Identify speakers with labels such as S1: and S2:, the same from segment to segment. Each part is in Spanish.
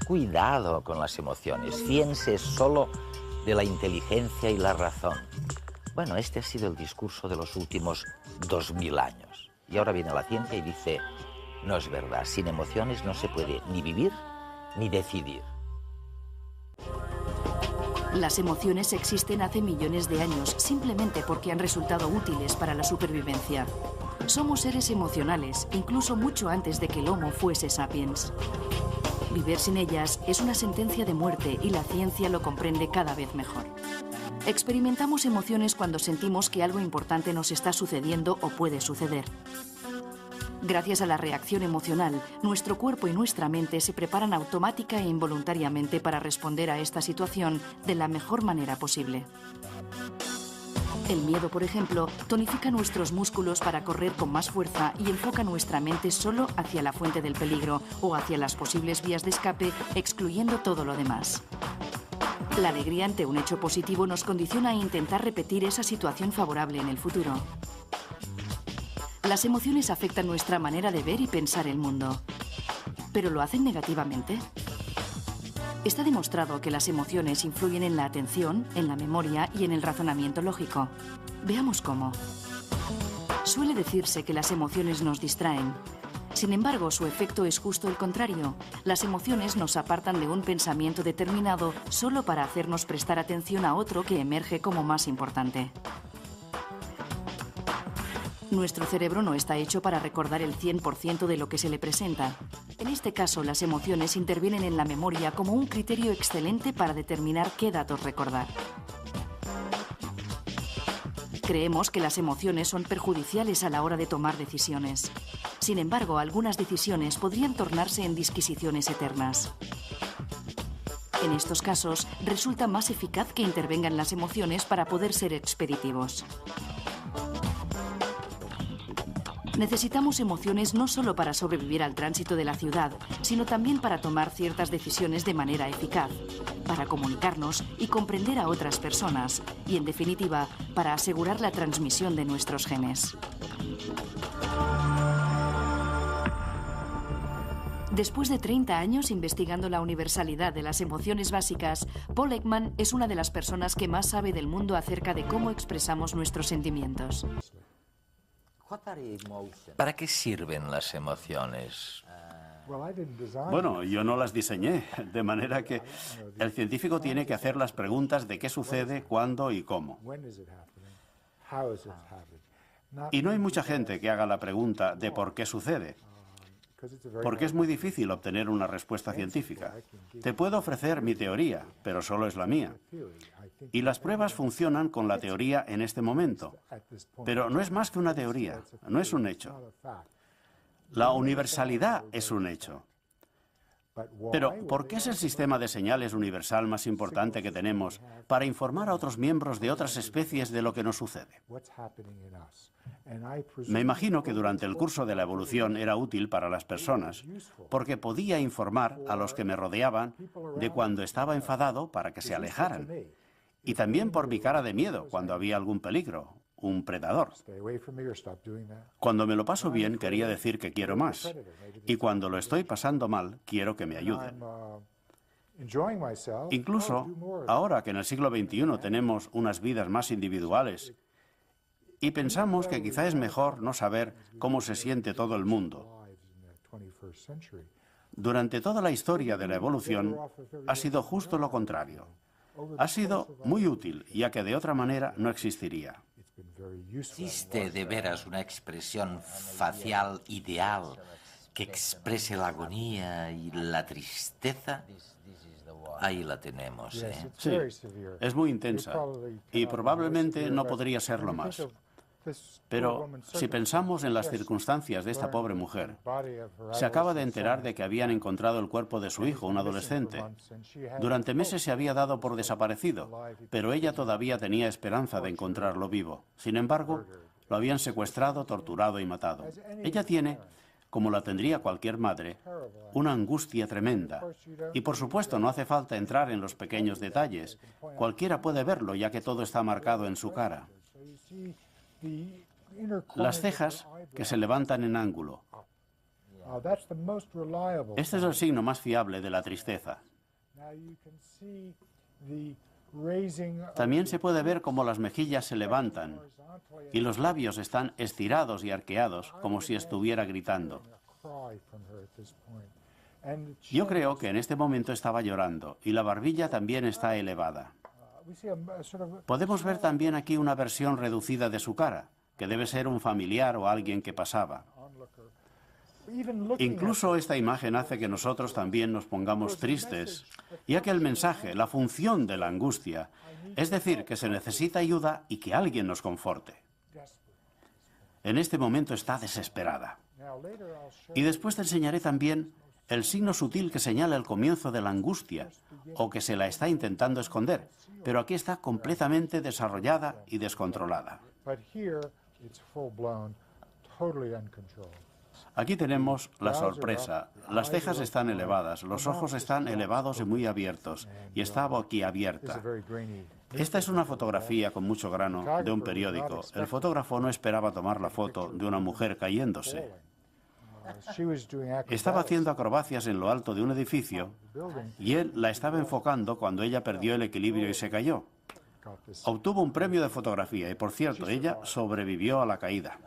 S1: cuidado con las emociones, fíense solo de la inteligencia y la razón. Bueno, este ha sido el discurso de los últimos 2000 años. Y ahora viene la ciencia y dice, no es verdad, sin emociones no se puede ni vivir ni decidir.
S2: Las emociones existen hace millones de años simplemente porque han resultado útiles para la supervivencia. Somos seres emocionales, incluso mucho antes de que el Homo fuese sapiens. Vivir sin ellas es una sentencia de muerte y la ciencia lo comprende cada vez mejor. Experimentamos emociones cuando sentimos que algo importante nos está sucediendo o puede suceder. Gracias a la reacción emocional, nuestro cuerpo y nuestra mente se preparan automática e involuntariamente para responder a esta situación de la mejor manera posible. El miedo, por ejemplo, tonifica nuestros músculos para correr con más fuerza y enfoca nuestra mente solo hacia la fuente del peligro o hacia las posibles vías de escape, excluyendo todo lo demás. La alegría ante un hecho positivo nos condiciona a intentar repetir esa situación favorable en el futuro. Las emociones afectan nuestra manera de ver y pensar el mundo. ¿Pero lo hacen negativamente? Está demostrado que las emociones influyen en la atención, en la memoria y en el razonamiento lógico. Veamos cómo. Suele decirse que las emociones nos distraen. Sin embargo, su efecto es justo el contrario. Las emociones nos apartan de un pensamiento determinado solo para hacernos prestar atención a otro que emerge como más importante. Nuestro cerebro no está hecho para recordar el 100% de lo que se le presenta. En este caso, las emociones intervienen en la memoria como un criterio excelente para determinar qué datos recordar. Creemos que las emociones son perjudiciales a la hora de tomar decisiones. Sin embargo, algunas decisiones podrían tornarse en disquisiciones eternas. En estos casos, resulta más eficaz que intervengan las emociones para poder ser expeditivos. Necesitamos emociones no solo para sobrevivir al tránsito de la ciudad, sino también para tomar ciertas decisiones de manera eficaz, para comunicarnos y comprender a otras personas, y en definitiva, para asegurar la transmisión de nuestros genes. Después de 30 años investigando la universalidad de las emociones básicas, Paul Ekman es una de las personas que más sabe del mundo acerca de cómo expresamos nuestros sentimientos.
S1: ¿Para qué sirven las emociones?
S3: Bueno, yo no las diseñé, de manera que el científico tiene que hacer las preguntas de qué sucede, cuándo y cómo. Y no hay mucha gente que haga la pregunta de por qué sucede, porque es muy difícil obtener una respuesta científica. Te puedo ofrecer mi teoría, pero solo es la mía. Y las pruebas funcionan con la teoría en este momento, pero no es más que una teoría, no es un hecho. La universalidad es un hecho. Pero, ¿por qué es el sistema de señales universal más importante que tenemos para informar a otros miembros de otras especies de lo que nos sucede? Me imagino que durante el curso de la evolución era útil para las personas, porque podía informar a los que me rodeaban de cuando estaba enfadado para que se alejaran. Y también por mi cara de miedo cuando había algún peligro, un predador. Cuando me lo paso bien, quería decir que quiero más. Y cuando lo estoy pasando mal, quiero que me ayuden. Incluso ahora que en el siglo XXI tenemos unas vidas más individuales y pensamos que quizá es mejor no saber cómo se siente todo el mundo. Durante toda la historia de la evolución ha sido justo lo contrario. Ha sido muy útil, ya que de otra manera no existiría.
S1: ¿Existe de veras una expresión facial ideal que exprese la agonía y la tristeza? Ahí la tenemos, ¿eh?
S3: Sí, es muy intensa y probablemente no podría serlo más. Pero si pensamos en las circunstancias de esta pobre mujer, se acaba de enterar de que habían encontrado el cuerpo de su hijo, un adolescente. Durante meses se había dado por desaparecido, pero ella todavía tenía esperanza de encontrarlo vivo. Sin embargo, lo habían secuestrado, torturado y matado. Ella tiene, como la tendría cualquier madre, una angustia tremenda. Y por supuesto no hace falta entrar en los pequeños detalles. Cualquiera puede verlo, ya que todo está marcado en su cara. Las cejas que se levantan en ángulo, Este es el signo más fiable de la tristeza. También se puede ver cómo las mejillas se levantan y los labios están estirados y arqueados, como si estuviera gritando. Yo creo que en este momento estaba llorando y la barbilla también está elevada. Podemos ver también aquí una versión reducida de su cara, que debe ser un familiar o alguien que pasaba. Incluso esta imagen hace que nosotros también nos pongamos tristes, ya que el mensaje, la función de la angustia, es decir, que se necesita ayuda y que alguien nos conforte. En este momento está desesperada. Y después te enseñaré también el signo sutil que señala el comienzo de la angustia, o que se la está intentando esconder, pero aquí está completamente desarrollada y descontrolada. Aquí tenemos la sorpresa. Las cejas están elevadas, los ojos están elevados y muy abiertos, y está boquiabierta. Esta es una fotografía con mucho grano de un periódico. El fotógrafo no esperaba tomar la foto de una mujer cayéndose. Estaba haciendo acrobacias en lo alto de un edificio y él la estaba enfocando cuando ella perdió el equilibrio y se cayó. Obtuvo un premio de fotografía y, por cierto, ella sobrevivió a la caída.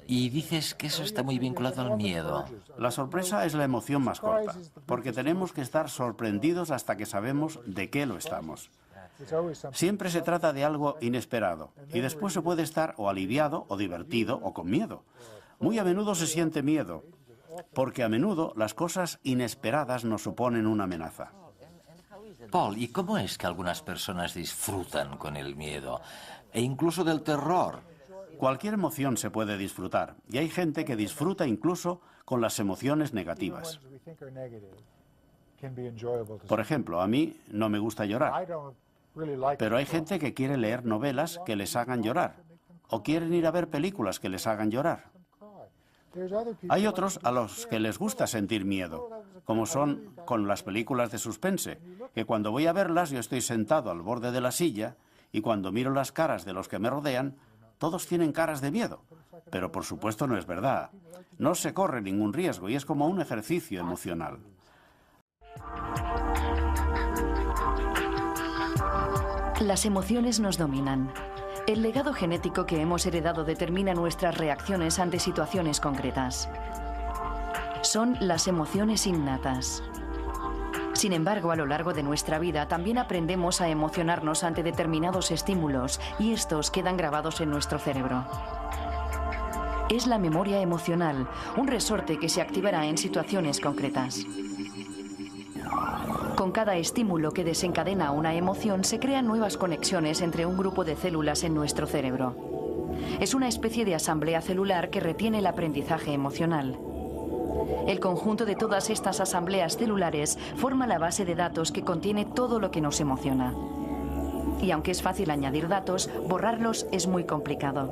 S1: Y dices que eso está muy vinculado al miedo.
S3: La sorpresa es la emoción más corta, porque tenemos que estar sorprendidos hasta que sabemos de qué lo estamos. Siempre se trata de algo inesperado, y después se puede estar o aliviado, o divertido, o con miedo. Muy a menudo se siente miedo, porque a menudo las cosas inesperadas nos suponen una amenaza.
S1: Paul, ¿y cómo es que algunas personas disfrutan con el miedo? E incluso del terror.
S3: Cualquier emoción se puede disfrutar, y hay gente que disfruta incluso con las emociones negativas. Por ejemplo, a mí no me gusta llorar, pero hay gente que quiere leer novelas que les hagan llorar, o quieren ir a ver películas que les hagan llorar. Hay otros a los que les gusta sentir miedo, como son con las películas de suspense, que cuando voy a verlas yo estoy sentado al borde de la silla y cuando miro las caras de los que me rodean, todos tienen caras de miedo. Pero por supuesto no es verdad. No se corre ningún riesgo y es como un ejercicio emocional.
S2: Las emociones nos dominan. El legado genético que hemos heredado determina nuestras reacciones ante situaciones concretas. Son las emociones innatas. Sin embargo, a lo largo de nuestra vida también aprendemos a emocionarnos ante determinados estímulos y estos quedan grabados en nuestro cerebro. Es la memoria emocional, un resorte que se activará en situaciones concretas. Con cada estímulo que desencadena una emoción se crean nuevas conexiones entre un grupo de células en nuestro cerebro. Es una especie de asamblea celular que retiene el aprendizaje emocional. El conjunto de todas estas asambleas celulares forma la base de datos que contiene todo lo que nos emociona. Y aunque es fácil añadir datos, borrarlos es muy complicado.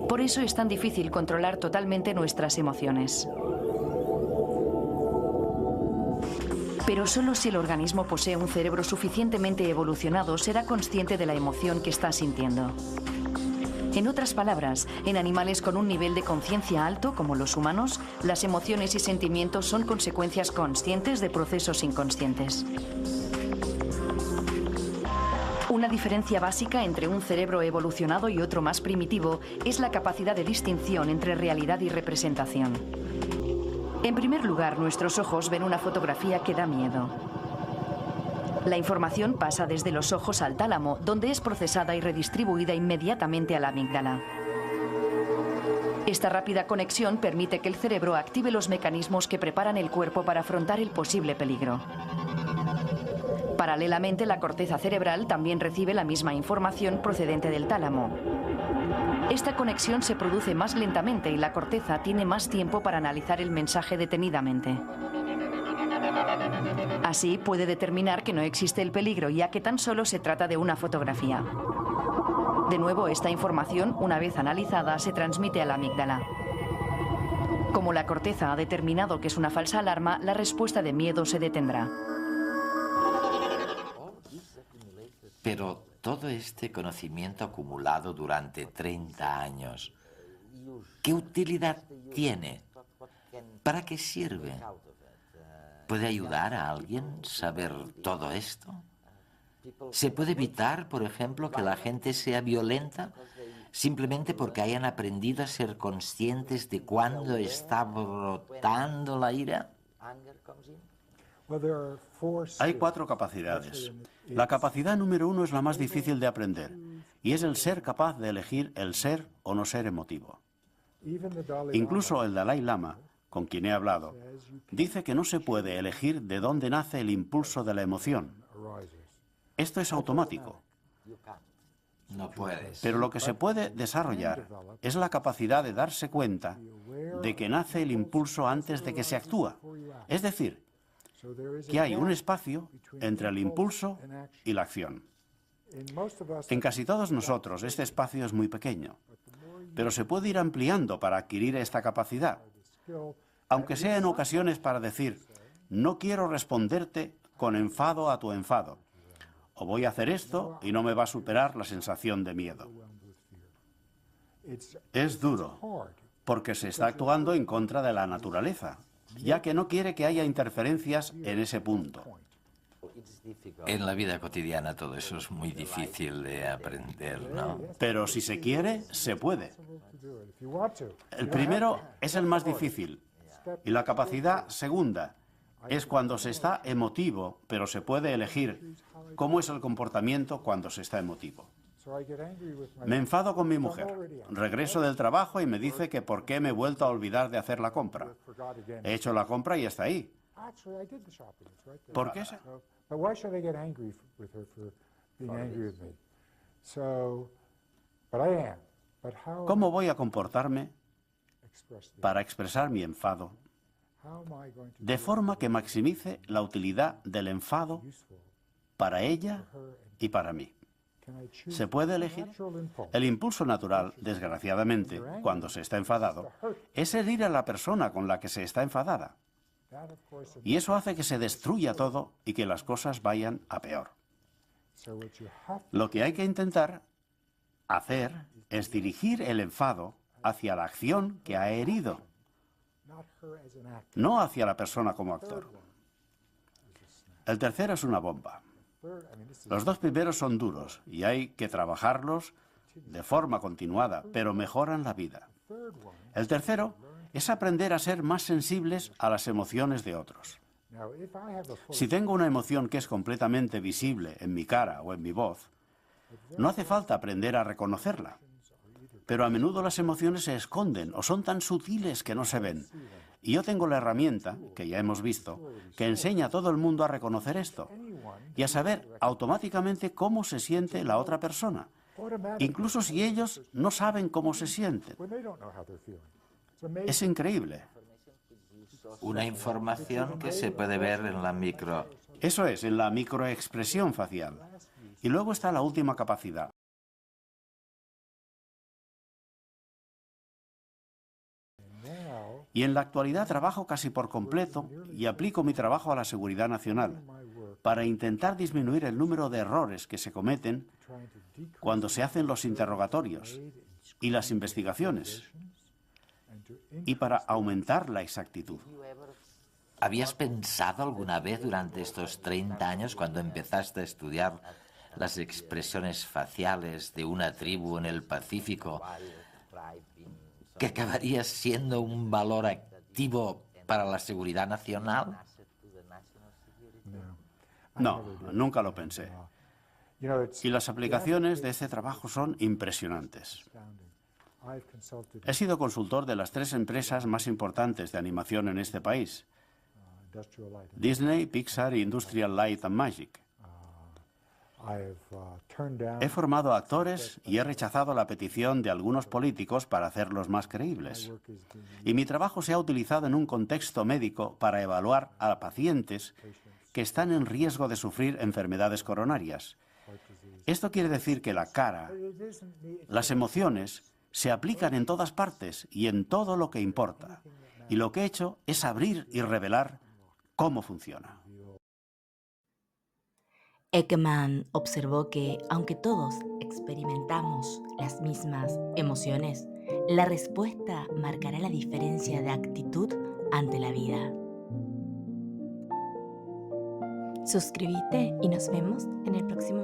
S2: Por eso es tan difícil controlar totalmente nuestras emociones. Pero solo si el organismo posee un cerebro suficientemente evolucionado será consciente de la emoción que está sintiendo. En otras palabras, en animales con un nivel de conciencia alto, como los humanos, las emociones y sentimientos son consecuencias conscientes de procesos inconscientes. Una diferencia básica entre un cerebro evolucionado y otro más primitivo es la capacidad de distinción entre realidad y representación. En primer lugar, nuestros ojos ven una fotografía que da miedo. La información pasa desde los ojos al tálamo, donde es procesada y redistribuida inmediatamente a la amígdala. Esta rápida conexión permite que el cerebro active los mecanismos que preparan el cuerpo para afrontar el posible peligro. Paralelamente, la corteza cerebral también recibe la misma información procedente del tálamo. Esta conexión se produce más lentamente y la corteza tiene más tiempo para analizar el mensaje detenidamente. Así puede determinar que no existe el peligro, ya que tan solo se trata de una fotografía. De nuevo, esta información, una vez analizada, se transmite a la amígdala. Como la corteza ha determinado que es una falsa alarma, la respuesta de miedo se detendrá.
S1: Pero todo este conocimiento acumulado durante 30 años, ¿qué utilidad tiene? ¿Para qué sirve? ¿Puede ayudar a alguien saber todo esto? ¿Se puede evitar, por ejemplo, que la gente sea violenta simplemente porque hayan aprendido a ser conscientes de cuándo está brotando la ira?
S3: Hay 4 capacidades. La capacidad número 1 es la más difícil de aprender, y es el ser capaz de elegir el ser o no ser emotivo. Incluso el Dalai Lama, con quien he hablado, dice que no se puede elegir de dónde nace el impulso de la emoción. Esto es automático.
S1: No puedes.
S3: Pero lo que se puede desarrollar es la capacidad de darse cuenta de que nace el impulso antes de que se actúa. Es decir, que hay un espacio entre el impulso y la acción. En casi todos nosotros este espacio es muy pequeño, pero se puede ir ampliando para adquirir esta capacidad, aunque sea en ocasiones para decir, no quiero responderte con enfado a tu enfado, o voy a hacer esto y no me va a superar la sensación de miedo. Es duro, porque se está actuando en contra de la naturaleza, ya que no quiere que haya interferencias en ese punto.
S1: En la vida cotidiana todo eso es muy difícil de aprender, ¿no?
S3: Pero si se quiere, se puede. El primero es el más difícil, y la capacidad segunda es cuando se está emotivo, pero se puede elegir cómo es el comportamiento cuando se está emotivo. Me enfado con mi mujer. Regreso del trabajo y me dice que por qué me he vuelto a olvidar de hacer la compra. He hecho la compra y está ahí. ¿Por qué se... ¿Cómo voy a comportarme para expresar mi enfado de forma que maximice la utilidad del enfado para ella y para mí? ¿Se puede elegir? El impulso natural, desgraciadamente, cuando se está enfadado, es herir a la persona con la que se está enfadada. Y eso hace que se destruya todo y que las cosas vayan a peor. Lo que hay que intentar hacer es dirigir el enfado hacia la acción que ha herido, no hacia la persona como actor. El tercero es una bomba. Los 2 primeros son duros y hay que trabajarlos de forma continuada, pero mejoran la vida. El tercero es aprender a ser más sensibles a las emociones de otros. Si tengo una emoción que es completamente visible en mi cara o en mi voz, no hace falta aprender a reconocerla. Pero a menudo las emociones se esconden o son tan sutiles que no se ven. Y yo tengo la herramienta, que ya hemos visto, que enseña a todo el mundo a reconocer esto y a saber automáticamente cómo se siente la otra persona, incluso si ellos no saben cómo se sienten. Es increíble.
S1: Una información que se puede ver en la micro...
S3: Eso es, en la microexpresión facial. Y luego está la última capacidad. Y en la actualidad trabajo casi por completo y aplico mi trabajo a la seguridad nacional para intentar disminuir el número de errores que se cometen cuando se hacen los interrogatorios y las investigaciones y para aumentar la exactitud.
S1: ¿Habías pensado alguna vez durante estos 30 años, cuando empezaste a estudiar las expresiones faciales de una tribu en el Pacífico, que acabarías siendo un valor activo para la seguridad nacional?
S3: No, nunca lo pensé. Y las aplicaciones de este trabajo son impresionantes. He sido consultor de las 3 empresas más importantes de animación en este país: Disney, Pixar e Industrial Light and Magic. He formado actores y he rechazado la petición de algunos políticos para hacerlos más creíbles. Y mi trabajo se ha utilizado en un contexto médico para evaluar a pacientes que están en riesgo de sufrir enfermedades coronarias. Esto quiere decir que la cara, las emociones, se aplican en todas partes y en todo lo que importa. Y lo que he hecho es abrir y revelar cómo funciona.
S4: Ekman observó que, aunque todos experimentamos las mismas emociones, la respuesta marcará la diferencia de actitud ante la vida. Suscríbete y nos vemos en el próximo